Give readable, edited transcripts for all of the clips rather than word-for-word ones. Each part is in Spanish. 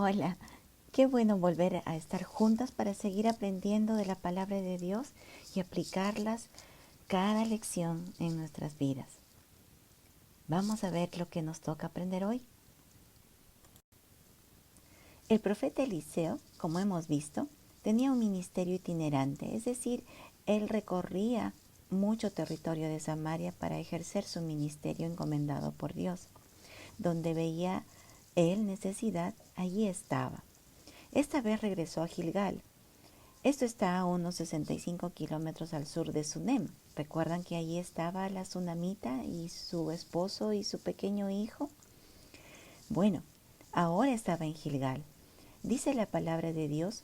Hola, qué bueno volver a estar juntas para seguir aprendiendo de la palabra de Dios y aplicarlas cada lección en nuestras vidas. Vamos a ver lo que nos toca aprender hoy. El profeta Eliseo, como hemos visto, tenía un ministerio itinerante, es decir, él recorría mucho territorio de Samaria para ejercer su ministerio encomendado por Dios. Donde veía él necesidad, allí estaba. Esta vez regresó a Gilgal. Esto está a unos 65 kilómetros al sur de Sunem. ¿Recuerdan que allí estaba la tsunamita y su esposo y su pequeño hijo? Bueno, ahora estaba en Gilgal. Dice la palabra de Dios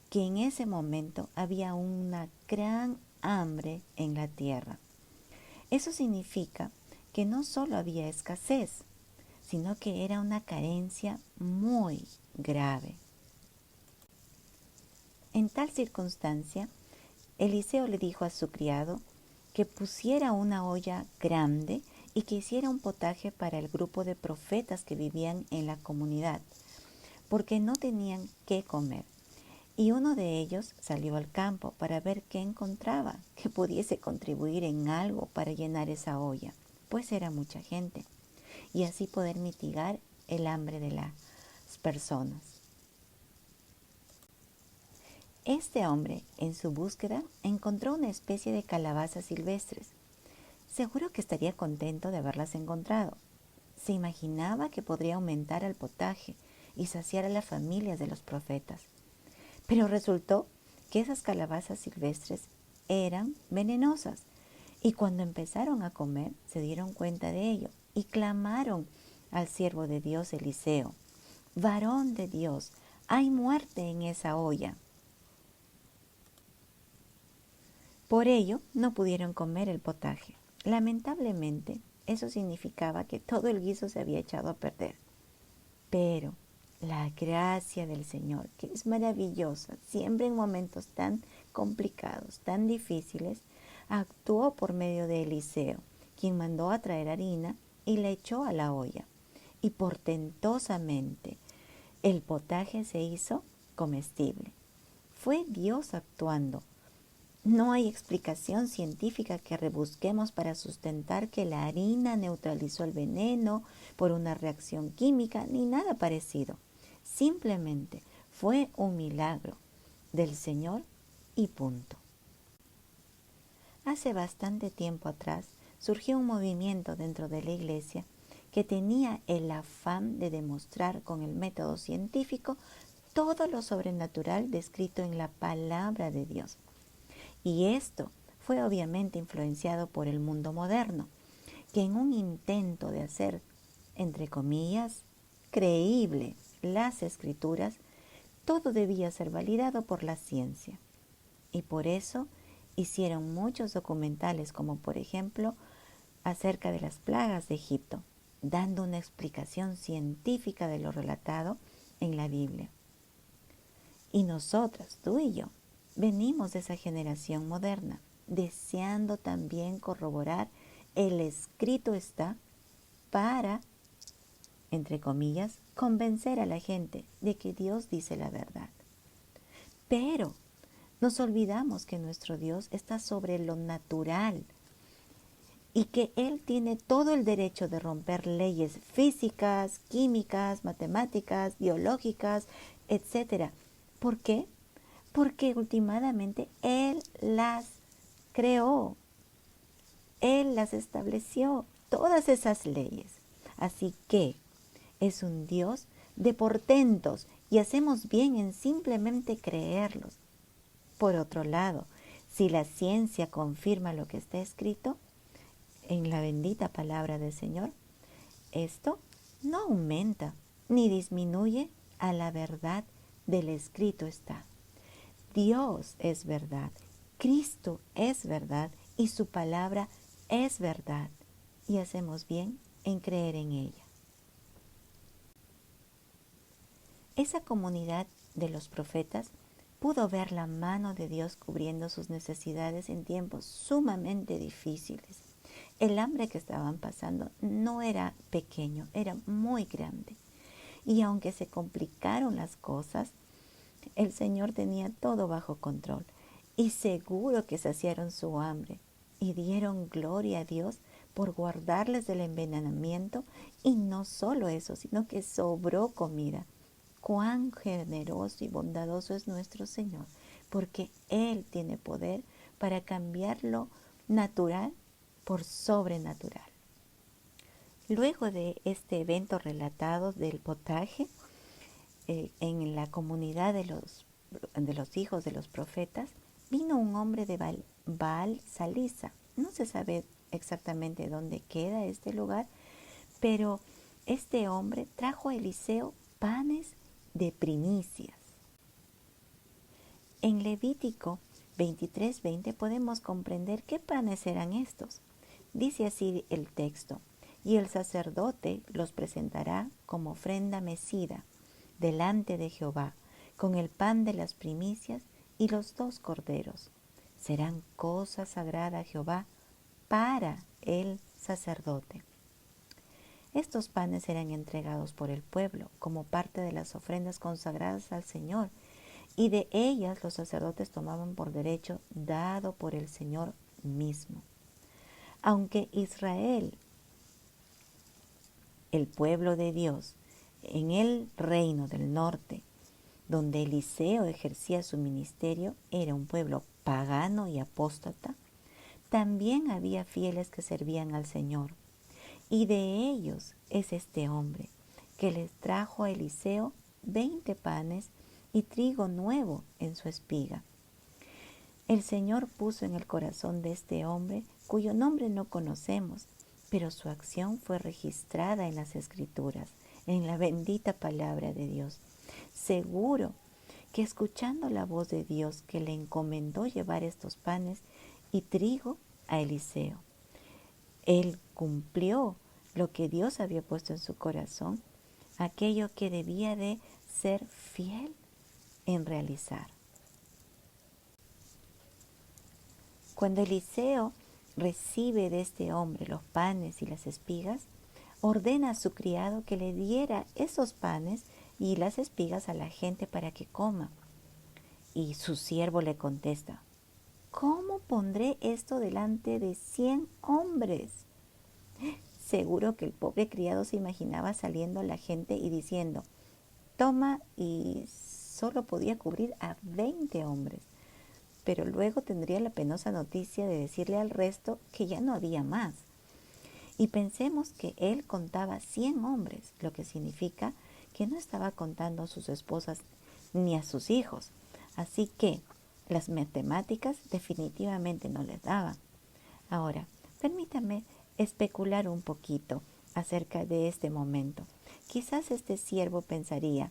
que en ese momento había una gran hambre en la tierra. Eso significa que no solo había escasez, sino que era una carencia muy grave. En tal circunstancia, Eliseo le dijo a su criado que pusiera una olla grande y que hiciera un potaje para el grupo de profetas que vivían en la comunidad, porque no tenían qué comer. Y uno de ellos salió al campo para ver qué encontraba, que pudiese contribuir en algo para llenar esa olla, pues era mucha gente, y así poder mitigar el hambre de las personas. Este hombre, en su búsqueda, encontró una especie de calabazas silvestres. Seguro que estaría contento de haberlas encontrado. Se imaginaba que podría aumentar el potaje y saciar a las familias de los profetas. Pero resultó que esas calabazas silvestres eran venenosas, y cuando empezaron a comer se dieron cuenta de ello y clamaron al siervo de Dios Eliseo: «Varón de Dios, hay muerte en esa olla». Por ello no pudieron comer el potaje. Lamentablemente, eso significaba que todo el guiso se había echado a perder. Pero la gracia del Señor, que es maravillosa, siempre en momentos tan complicados, tan difíciles, actuó por medio de Eliseo, quien mandó a traer harina y la echó a la olla. Y portentosamente el potaje se hizo comestible. Fue Dios actuando. No hay explicación científica que rebusquemos para sustentar que la harina neutralizó el veneno por una reacción química, ni nada parecido. Simplemente fue un milagro del Señor y punto. Hace bastante tiempo atrás surgió un movimiento dentro de la Iglesia que tenía el afán de demostrar con el método científico todo lo sobrenatural descrito en la palabra de Dios. Y esto fue obviamente influenciado por el mundo moderno, que en un intento de hacer, entre comillas, creíble las escrituras, todo debía ser validado por la ciencia. Y por eso hicieron muchos documentales, como por ejemplo acerca de las plagas de Egipto, dando una explicación científica de lo relatado en la Biblia. Y nosotras, tú y yo, venimos de esa generación moderna, deseando también corroborar el escrito está para, entre comillas, convencer a la gente de que Dios dice la verdad. Pero nos olvidamos que nuestro Dios está sobre lo natural y que Él tiene todo el derecho de romper leyes físicas, químicas, matemáticas, biológicas, etc. ¿Por qué? Porque últimamente Él las creó, Él las estableció, todas esas leyes. Así que es un Dios de portentos y hacemos bien en simplemente creerlos. Por otro lado, si la ciencia confirma lo que está escrito en la bendita palabra del Señor, esto no aumenta ni disminuye a la verdad del escrito está. Dios es verdad, Cristo es verdad y su palabra es verdad, y hacemos bien en creer en ella. Esa comunidad de los profetas pudo ver la mano de Dios cubriendo sus necesidades en tiempos sumamente difíciles. El hambre que estaban pasando no era pequeño, era muy grande. Y aunque se complicaron las cosas, el Señor tenía todo bajo control. Y seguro que saciaron su hambre y dieron gloria a Dios por guardarles del envenenamiento. Y no solo eso, sino que sobró comida. Cuán generoso y bondadoso es nuestro Señor, porque Él tiene poder para cambiar lo natural por sobrenatural. Luego de este evento relatado del potaje, en la comunidad de los hijos de los profetas, vino un hombre de Baal Salisa. No se sabe exactamente dónde queda este lugar, pero este hombre trajo a Eliseo panes de primicias. En Levítico 23:20 podemos comprender qué panes eran estos. Dice así el texto: y el sacerdote los presentará como ofrenda mecida delante de Jehová, con el pan de las primicias y los 2 corderos. Serán cosa sagrada a Jehová para el sacerdote. Estos panes eran entregados por el pueblo como parte de las ofrendas consagradas al Señor, y de ellas los sacerdotes tomaban por derecho dado por el Señor mismo. Aunque Israel, el pueblo de Dios, en el reino del norte, donde Eliseo ejercía su ministerio, era un pueblo pagano y apóstata, también había fieles que servían al Señor. Y de ellos es este hombre, que les trajo a Eliseo 20 panes y trigo nuevo en su espiga. El Señor puso en el corazón de este hombre, cuyo nombre no conocemos, pero su acción fue registrada en las Escrituras, en la bendita palabra de Dios. Seguro que escuchando la voz de Dios que le encomendó llevar estos panes y trigo a Eliseo, él cumplió lo que Dios había puesto en su corazón, aquello que debía de ser fiel en realizar. Cuando Eliseo recibe de este hombre los panes y las espigas, ordena a su criado que le diera esos panes y las espigas a la gente para que coma. Y su siervo le contesta: ¿cómo pondré esto delante de 100 hombres? Seguro que el pobre criado se imaginaba saliendo la gente y diciendo: toma, y solo podía cubrir a 20 hombres. Pero luego tendría la penosa noticia de decirle al resto que ya no había más. Y pensemos que él contaba 100 hombres, lo que significa que no estaba contando a sus esposas ni a sus hijos. Así que las matemáticas definitivamente no les daban. Ahora, permítame especular un poquito acerca de este momento. Quizás este siervo pensaría: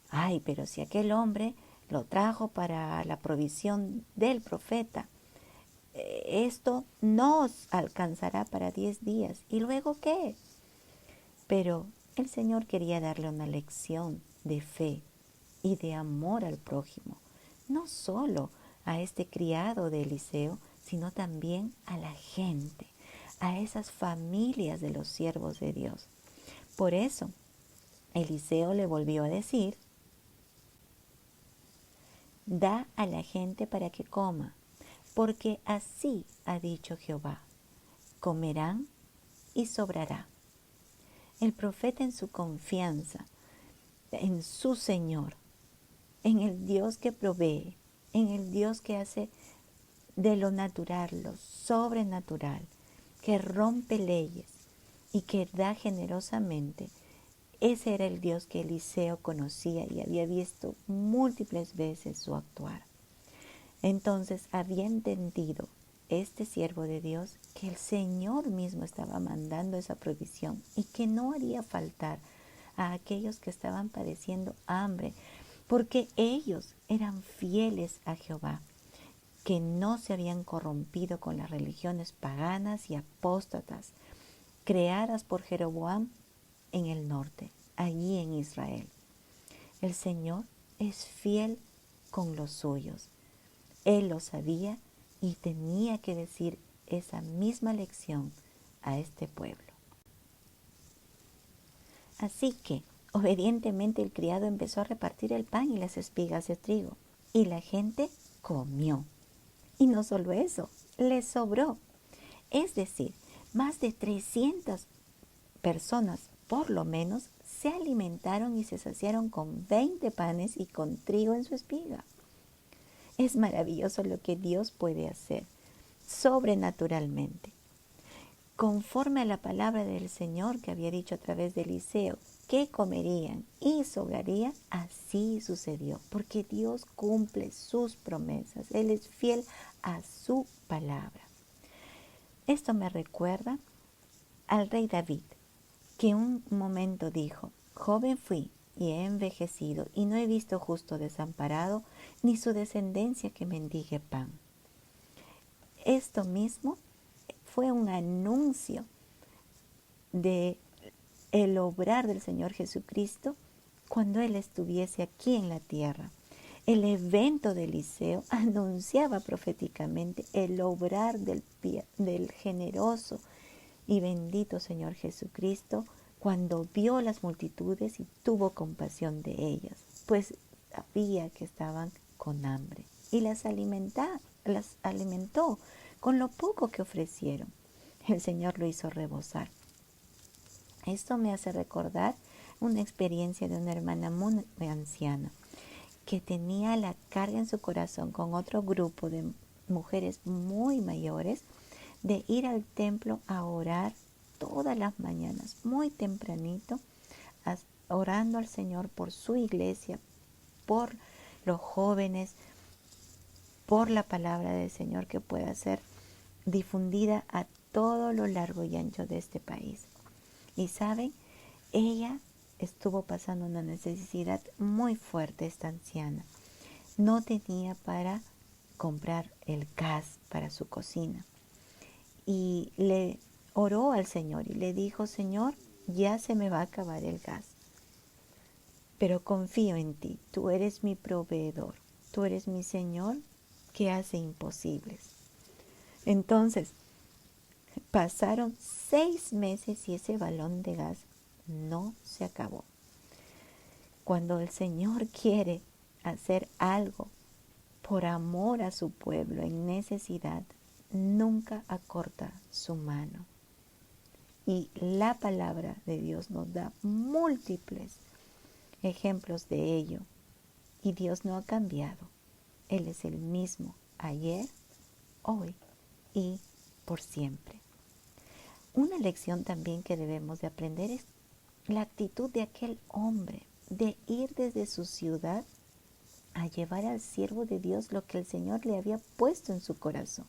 ay, pero si aquel hombre lo trajo para la provisión del profeta, esto nos alcanzará para 10 días. ¿Y luego qué? Pero el Señor quería darle una lección de fe y de amor al prójimo, no solo a este criado de Eliseo, sino también a la gente, a esas familias de los siervos de Dios. Por eso, Eliseo le volvió a decir: da a la gente para que coma, porque así ha dicho Jehová: comerán y sobrará. El profeta, en su confianza en su Señor, en el Dios que provee, en el Dios que hace de lo natural lo sobrenatural, que rompe leyes y que da generosamente, ese era el Dios que Eliseo conocía y había visto múltiples veces su actuar. Entonces había entendido este siervo de Dios que el Señor mismo estaba mandando esa provisión y que no haría faltar a aquellos que estaban padeciendo hambre, porque ellos eran fieles a Jehová, que no se habían corrompido con las religiones paganas y apóstatas creadas por Jeroboam en el norte, allí en Israel. El Señor es fiel con los suyos. Él lo sabía y tenía que decir esa misma lección a este pueblo. Así que Obedientemente el criado empezó a repartir el pan y las espigas de trigo, y la gente comió. Y no solo eso, les sobró. Es decir, más de 300 personas, por lo menos, se alimentaron y se saciaron con 20 panes y con trigo en su espiga. Es maravilloso lo que Dios puede hacer, sobrenaturalmente. Conforme a la palabra del Señor que había dicho a través de Eliseo, que comerían y sobrarían, así sucedió, porque Dios cumple sus promesas. Él es fiel a su palabra. Esto me recuerda al rey David, que un momento dijo: joven fui y he envejecido, y no he visto justo desamparado, ni su descendencia que mendigue pan. Esto mismo fue un anuncio de el obrar del Señor Jesucristo cuando Él estuviese aquí en la tierra. El evento de Eliseo anunciaba proféticamente el obrar del generoso y bendito Señor Jesucristo cuando vio las multitudes y tuvo compasión de ellas, pues sabía que estaban con hambre y las alimentó con lo poco que ofrecieron. El Señor lo hizo rebosar. Esto me hace recordar una experiencia de una hermana muy anciana que tenía la carga en su corazón con otro grupo de mujeres muy mayores de ir al templo a orar todas las mañanas, muy tempranito, orando al Señor por su iglesia, por los jóvenes, por la palabra del Señor que pueda ser difundida a todo lo largo y ancho de este país. Y saben, ella estuvo pasando una necesidad muy fuerte, esta anciana. No tenía para comprar el gas para su cocina. Y le oró al Señor y le dijo: Señor, ya se me va a acabar el gas, pero confío en ti. Tú eres mi proveedor. Tú eres mi Señor que hace imposibles. Entonces, pasaron 6 meses y ese balón de gas no se acabó. Cuando el Señor quiere hacer algo por amor a su pueblo en necesidad, nunca acorta su mano. Y la palabra de Dios nos da múltiples ejemplos de ello. Y Dios no ha cambiado. Él es el mismo ayer, hoy y por siempre. Una lección también que debemos de aprender es la actitud de aquel hombre de ir desde su ciudad a llevar al siervo de Dios lo que el Señor le había puesto en su corazón,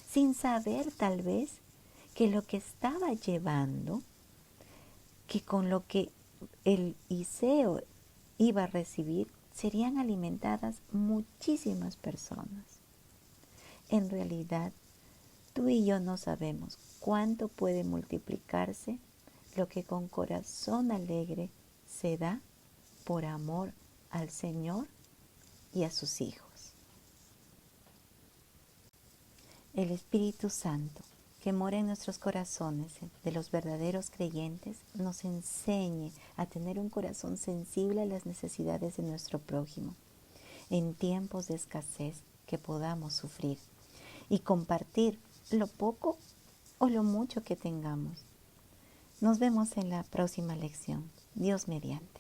sin saber tal vez que lo que estaba llevando, que con lo que Eliseo iba a recibir, serían alimentadas muchísimas personas. En realidad, tú y yo no sabemos cuánto puede multiplicarse lo que con corazón alegre se da por amor al Señor y a sus hijos. El Espíritu Santo, que mora en nuestros corazones de los verdaderos creyentes, nos enseñe a tener un corazón sensible a las necesidades de nuestro prójimo, en tiempos de escasez que podamos sufrir, y compartir lo poco o lo mucho que tengamos. Nos vemos en la próxima lección. Dios mediante.